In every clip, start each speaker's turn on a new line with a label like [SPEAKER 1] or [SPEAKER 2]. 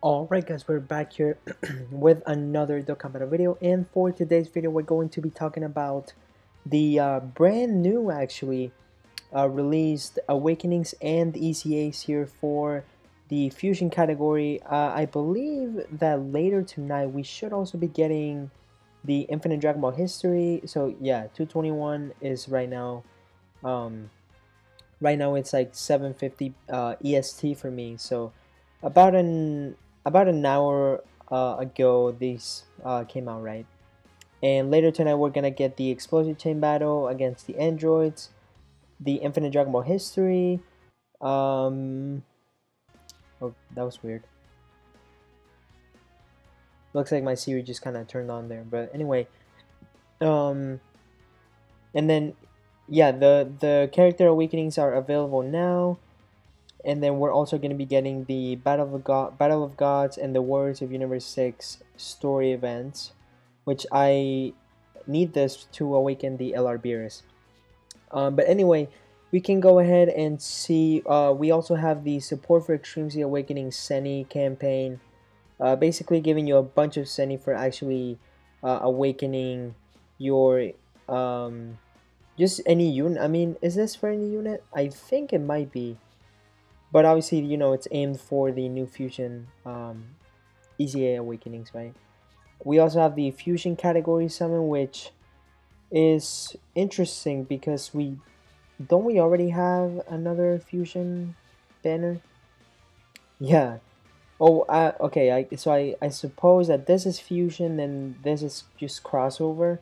[SPEAKER 1] Alright guys, we're back here with another Dokkan video, and for today's video we're going to be talking about the brand new released Awakenings and ECAs here for the Fusion category. I believe that later tonight we should also be getting the Infinite Dragon Ball History. So yeah, 221 is um, right now it's like 7:50 EST for me. So about an hour ago these came out, right? And later tonight we're gonna get the Explosion Chain battle against the androids, the Infinite Dragon Ball History. Um, oh, that was weird. Looks like my Siri just kind of turned on there, but anyway. Um, and then yeah, the character awakenings are available now. And then we're also going to be getting the Battle of Gods and the Warriors of Universe 6 story events, which I need this to awaken the LR Beerus. But anyway, we can go ahead and see. We also have the Support for Extreme Z Awakening Seni campaign, basically giving you a bunch of Seni for actually awakening your just any unit. I mean, is this for any unit? I think it might be. But obviously, it's aimed for the new Fusion EZA Awakenings, right? We also have the Fusion category summon, which is interesting because we already have another Fusion banner? Yeah. Oh, okay. I suppose that this is Fusion and this is just crossover,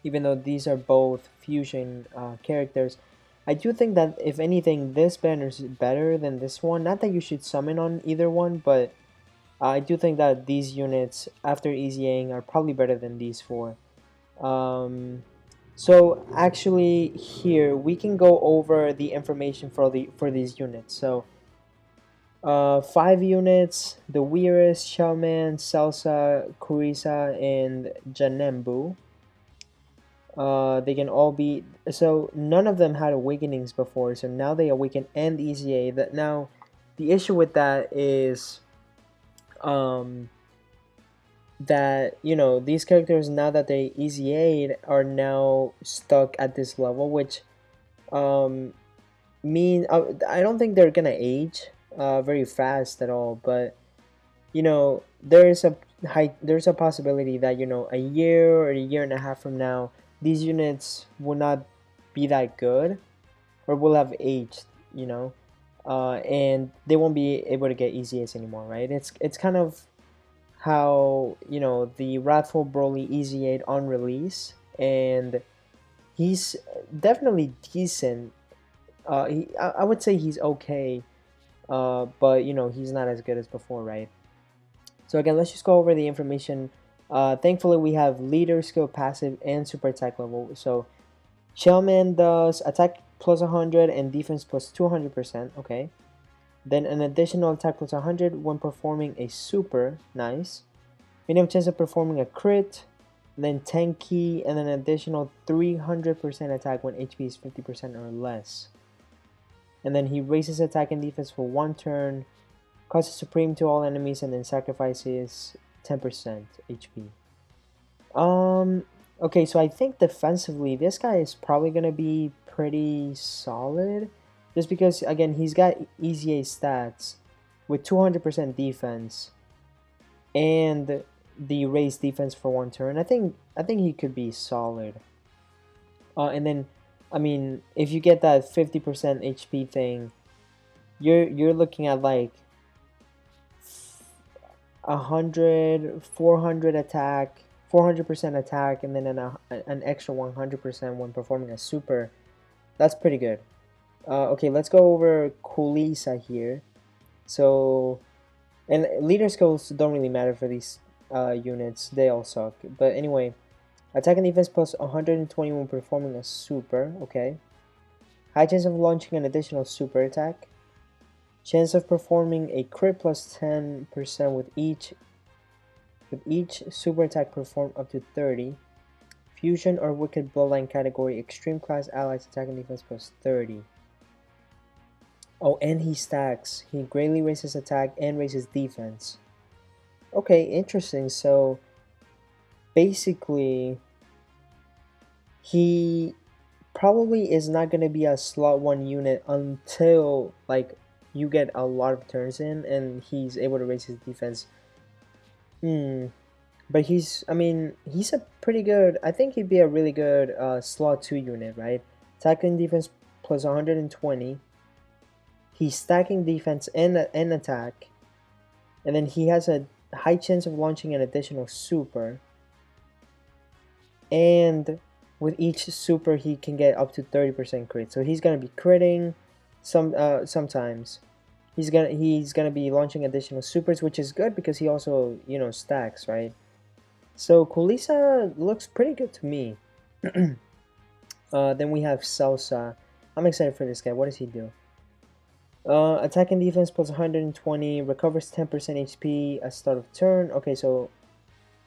[SPEAKER 1] even though these are both Fusion characters. I do think that if anything, this banner is better than this one. Not that you should summon on either one, but I do think that these units after EZAing are probably better than these four. So actually here we can go over the information for these units. So 5 units: the Weirus, Shellman, Salsa, Kulesa, and Gennambu. They can all be, so none of them had awakenings before, so now they awaken and EZA. That now, the issue with that is, um, that these characters, now that they EZA'd, are now stuck at this level, which um mean I don't think they're gonna age very fast at all, but there's a possibility that a year or a year and a half from now these units will not be that good or will have aged, and they won't be able to get EZS anymore, right? It's kind of how the Wrathful Broly EZ8 on release, and he's definitely decent. I would say he's okay, but he's not as good as before, right? So again, let's just go over the information. Thankfully, we have leader, skill, passive, and super attack level. So Shellman does attack plus 100 and defense plus 200%. Okay. Then an additional attack plus 100 when performing a super. Nice. Medium chance of performing a crit. Then 10 key and an additional 300% attack when HP is 50% or less. And then he raises attack and defense for 1 turn, causes supreme to all enemies, and then sacrifices 10% HP. Okay, so I think defensively this guy is probably gonna be pretty solid, just because again he's got EZA stats with 200% defense and the raised defense for 1 turn. I think he could be solid. And then, I mean, if you get that 50% HP thing, you're looking at like 400 attack, 400% attack, and then an extra 100% when performing a super. That's pretty good. Okay, let's go over Kulesa here. So, and leader skills don't really matter for these units. They all suck. But anyway, attack and defense plus 120 when performing a super. Okay. High chance of launching an additional super attack. Chance of performing a crit plus 10% with each super attack performed up to 30. Fusion or Wicked Bloodline category, extreme class allies attack and defense plus 30. Oh, and he stacks. He greatly raises attack and raises defense. Okay, interesting. So basically, he probably is not going to be a slot 1 unit until like you get a lot of turns in and he's able to raise his defense. But I mean, he's a pretty good, I think he'd be a really good slot 2 unit, right? Attack and defense plus 120. He's stacking defense and attack. And then he has a high chance of launching an additional super. And with each super, he can get up to 30% crit. So he's gonna be critting sometimes. He's gonna be launching additional supers, which is good because he also stacks, right? So Kulesa looks pretty good to me. Then we have Salsa. I'm excited for this guy. What does he do? Attack and defense plus 120, recovers 10% HP at start of turn. Okay, so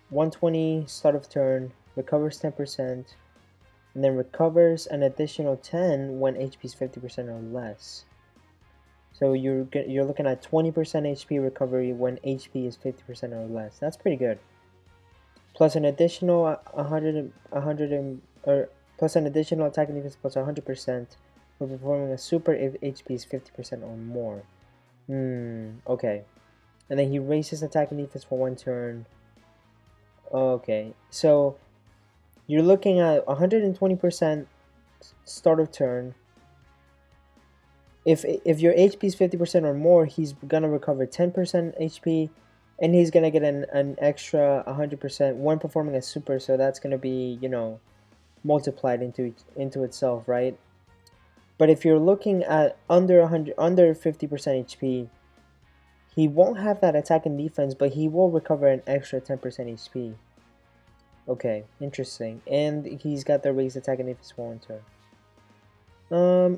[SPEAKER 1] 120 start of turn, recovers 10%, and then recovers an additional 10 when HP is 50% or less. So you're looking at 20% HP recovery when HP is 50% or less. That's pretty good. Plus an additional 100 or plus an additional attack and defense plus 100% for performing a super if HP is 50% or more. Okay. And then he raises attack and defense for 1 turn. Okay, so you're looking at 120% start of turn. If your HP is 50% or more, he's gonna recover 10% HP, and he's gonna get an extra 100% when performing a super. So that's gonna be multiplied into itself, right? But if you're looking at under 50% HP, he won't have that attack and defense, but he will recover an extra 10% HP. Okay, interesting. And he's got the raised attack and defense for 1 turn.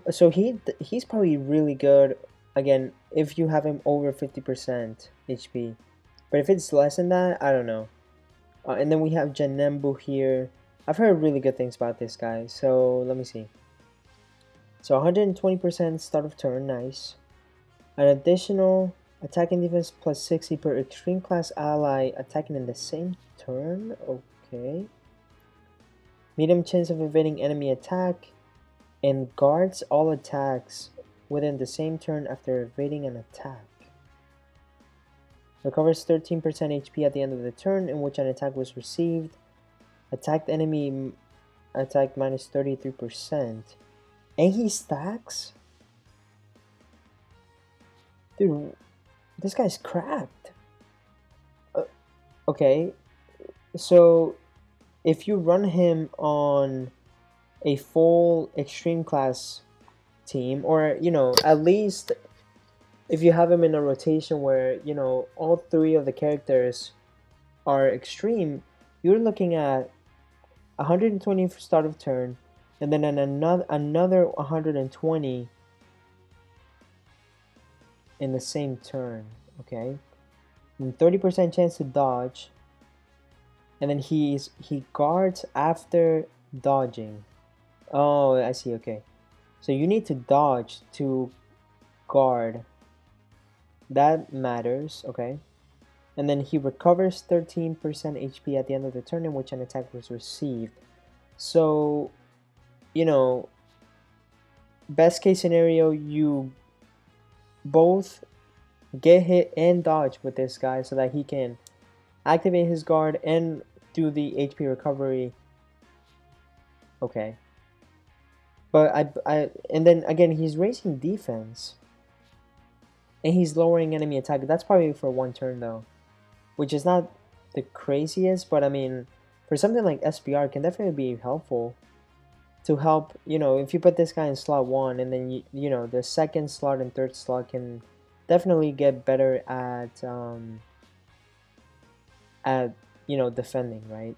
[SPEAKER 1] So he's probably really good, again, if you have him over 50% HP. But if it's less than that, I don't know. And then we have Gennambu here. I've heard really good things about this guy, so let me see. So 120% start of turn, nice. An additional attack and defense plus 60 per extreme class ally attacking in the same turn, okay. Medium chance of evading enemy attack, and guards all attacks within the same turn after evading an attack. Recovers 13% HP at the end of the turn in which an attack was received. Attacked enemy attack minus 33%. And he stacks? Dude, this guy's cracked. Okay, so if you run him on a full extreme class team, or at least if you have him in a rotation where all 3 of the characters are extreme, you're looking at 120 for start of turn, and then another 120 in the same turn. Okay, and 30% chance to dodge, and then he guards after dodging. Oh, I see. Okay, so you need to dodge to guard. That matters. Okay, and then he recovers 13% HP at the end of the turn in which an attack was received. So, best case scenario, you both get hit and dodge with this guy so that he can activate his guard and do the HP recovery. Okay. But and then again, he's raising defense. And he's lowering enemy attack. That's probably for 1 turn though. Which is not the craziest, but I mean, for something like SPR, can definitely be helpful. To help, if you put this guy in slot 1, and then the second slot and third slot can definitely get better at defending, right?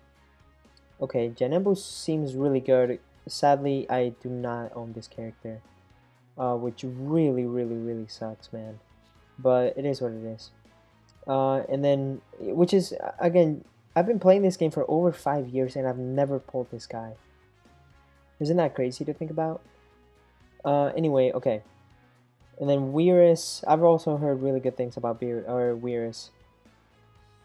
[SPEAKER 1] Okay, Gennambu seems really good. Sadly, I do not own this character, which really, really, really sucks, man. But it is what it is. And then, which is, again, I've been playing this game for over 5 years, and I've never pulled this guy. Isn't that crazy to think about? Anyway, okay. And then Weirus, I've also heard really good things about Weirus.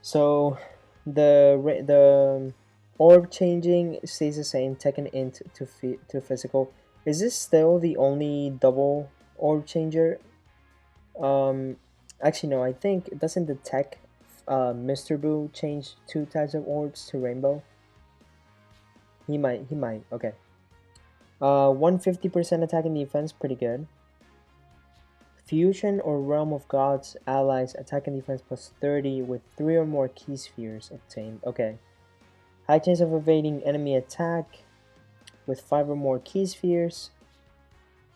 [SPEAKER 1] So the orb changing stays the same, Tekken int to physical. Is this still the only double orb changer? Um, actually no, I think doesn't the tech Mr. Boo change 2 types of orbs to rainbow? He might. Okay. 150% attack and defense, pretty good. Fusion or Realm of Gods allies attack and defense plus 30 with 3 or more key spheres obtained. Okay. High chance of evading enemy attack with 5 or more key spheres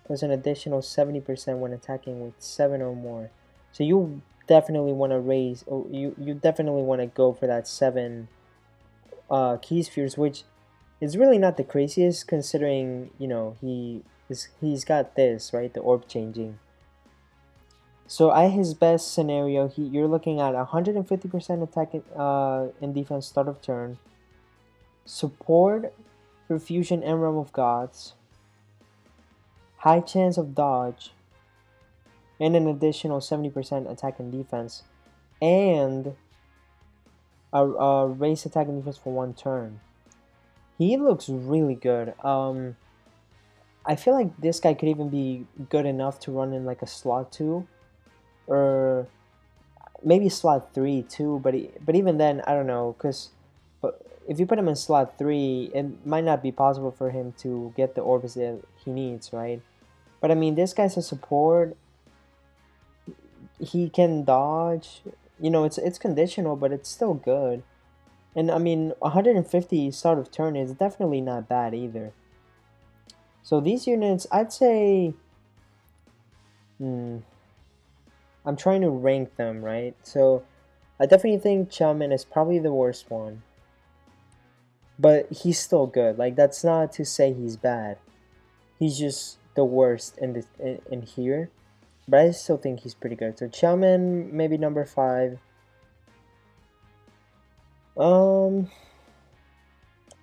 [SPEAKER 1] plus an additional 70% when attacking with 7 or more. So you definitely want to raise, or you definitely want to go for that 7 key spheres, which is really not the craziest considering, you know, he's got this, right? The orb changing. So at his best scenario, you're looking at 150% attack and defense start of turn, support for fusion and realm of gods, high chance of dodge, and an additional 70% attack and defense, and a raise attack and defense for 1 turn. He looks really good. I feel like this guy could even be good enough to run in like a slot 2, or maybe slot 3 too. But even then, I don't know, because if you put him in slot 3, it might not be possible for him to get the orbs that he needs, right? But I mean, this guy's a support. He can dodge. You know, it's conditional, but it's still good. And I mean, 150 start of turn is definitely not bad either. So these units, I'd say, I'm trying to rank them, right? So I definitely think Chelman is probably the worst one. But he's still good. Like, that's not to say he's bad. He's just the worst in here. But I still think he's pretty good. So Chelman, maybe number 5.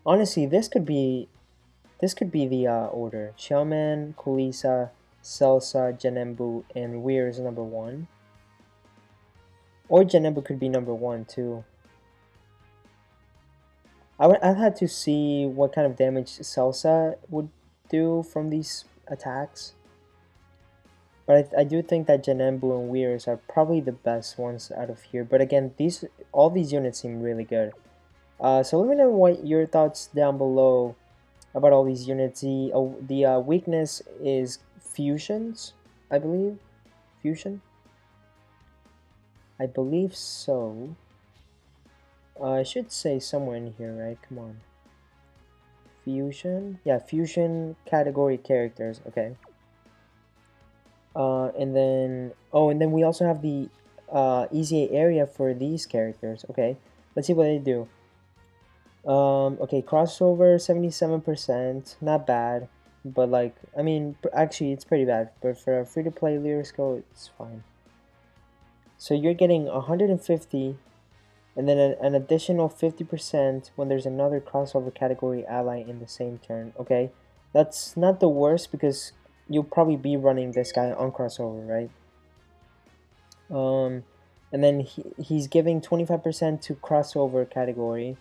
[SPEAKER 1] Honestly, this could be the order. Chelman, Kulesa, Celsa, Gennambu, and Weir is number 1. Or Gennambu could be number 1 too. I'd have to see what kind of damage Celsa would do from these attacks. But I do think that Gennambu and Weirs are probably the best ones out of here. But again, all these units seem really good. So let me know what your thoughts down below about all these units. The weakness is fusions, I believe. Fusion? I believe so. I should say somewhere in here, right? Come on. Fusion? Yeah, fusion category characters. Okay. And then we also have the easy area for these characters. Okay, let's see what they do. Okay, crossover 77%, not bad, but like, I mean, actually it's pretty bad, but for a free-to-play Lyrical, it's fine. So you're getting 150, and then an additional 50% when there's another crossover category ally in the same turn. Okay, that's not the worst because you'll probably be running this guy on crossover, right? And then he's giving 25% to crossover category.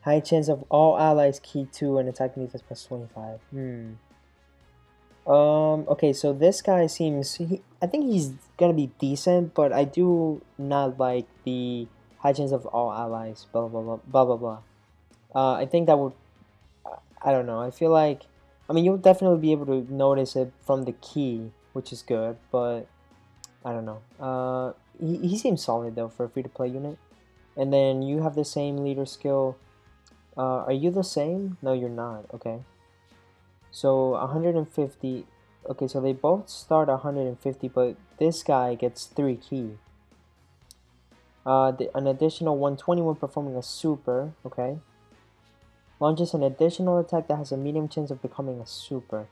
[SPEAKER 1] High chance of all allies key 2 and attack defense plus 25. Okay, so this guy seems, I think he's gonna be decent, but I do not like the high chance of all allies, blah blah blah blah blah blah. I think that would, I don't know, I feel like, I mean, you'll definitely be able to notice it from the key, which is good, but I don't know. He seems solid though for a free-to-play unit. And then you have the same leader skill. Are you the same? No, you're not. Okay. So 150. Okay, so they both start 150, but this guy gets 3 key. An additional 120 when performing a super. Okay. Launches an additional attack that has a medium chance of becoming a super.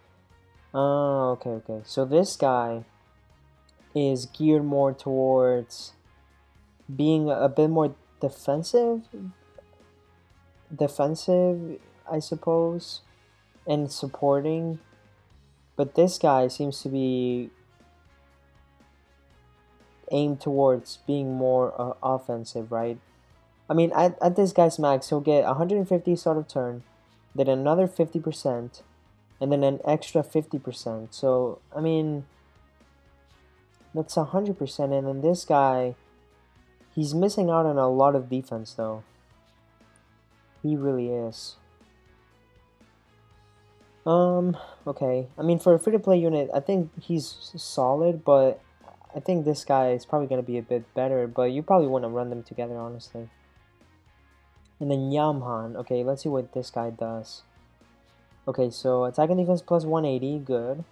[SPEAKER 1] Okay. So this guy is geared more towards being a bit more defensive, I suppose, and supporting. But this guy seems to be aimed towards being more offensive, right? I mean, at this guy's max, he'll get 150 start of turn, then another 50%, and then an extra 50%. So, I mean, that's 100%. And then this guy, he's missing out on a lot of defense, though. He really is. Okay. I mean, for a free-to-play unit, I think he's solid, but I think this guy is probably going to be a bit better, but you probably want to run them together, honestly. And then Yamhan. Okay, let's see what this guy does. Okay, so attack and defense plus 180, good.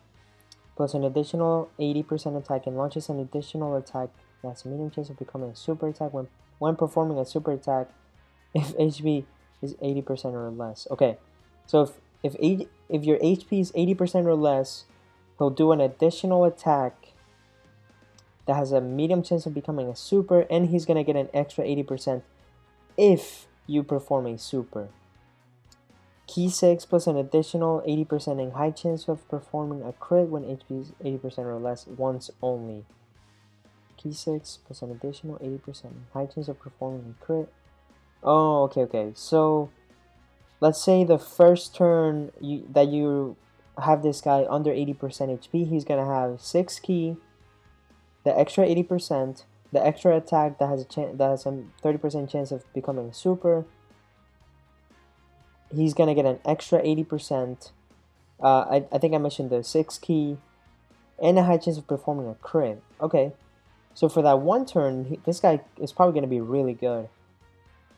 [SPEAKER 1] Plus an additional 80% attack and launches an additional attack that has a medium chance of becoming a super attack when performing a super attack if HP is 80% or less. Okay, so if your HP is 80% or less, he'll do an additional attack that has a medium chance of becoming a super, and he's gonna get an extra 80% if you perform a super. Key 6 plus an additional 80% in high chance of performing a crit when HP is 80% or less once only. Key 6 plus an additional 80% in high chance of performing a crit. Oh, okay. So, let's say the first turn that you have this guy under 80% HP, he's going to have 6 key, the extra 80%, the extra attack that has a 30% chance of becoming a super. He's gonna get an extra 80%. I think I mentioned the 6 key, and a high chance of performing a crit. Okay, so for that one turn, this guy is probably gonna be really good,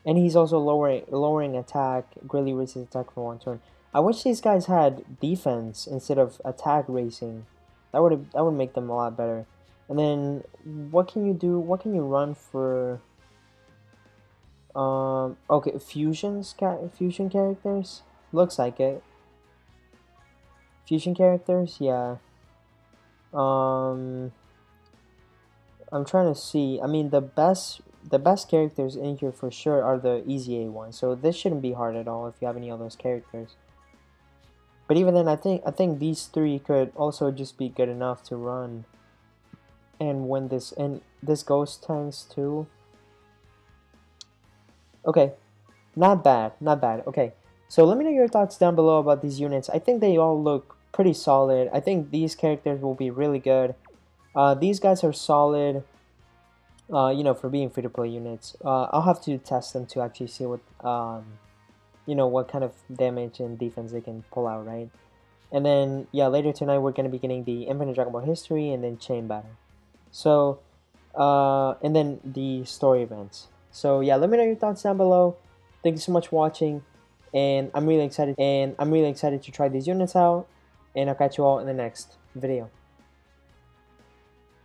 [SPEAKER 1] and he's also lowering attack, greatly raises attack for one turn. I wish these guys had defense instead of attack raising. That would make them a lot better. And then what can you do? What can you run for? Okay, fusion characters? Looks like it. Fusion characters, yeah. I'm trying to see. I mean, the best characters in here for sure are the easy A ones. So this shouldn't be hard at all if you have any of those characters. But even then, I think these three could also just be good enough to run and win this. And this ghost tanks too. Okay, not bad. Okay, so let me know your thoughts down below about these units. I think they all look pretty solid. I think these characters will be really good. These guys are solid, you know, for being free-to-play units. I'll have to test them to actually see what, you know, what kind of damage and defense they can pull out, right? And then, yeah, later tonight we're going to be getting the Infinite Dragon Ball History and then Chain Battle. So, and then the story events. So yeah, let me know your thoughts down below. Thank you so much for watching, and I'm really excited to try these units out, and I'll catch you all in the next video.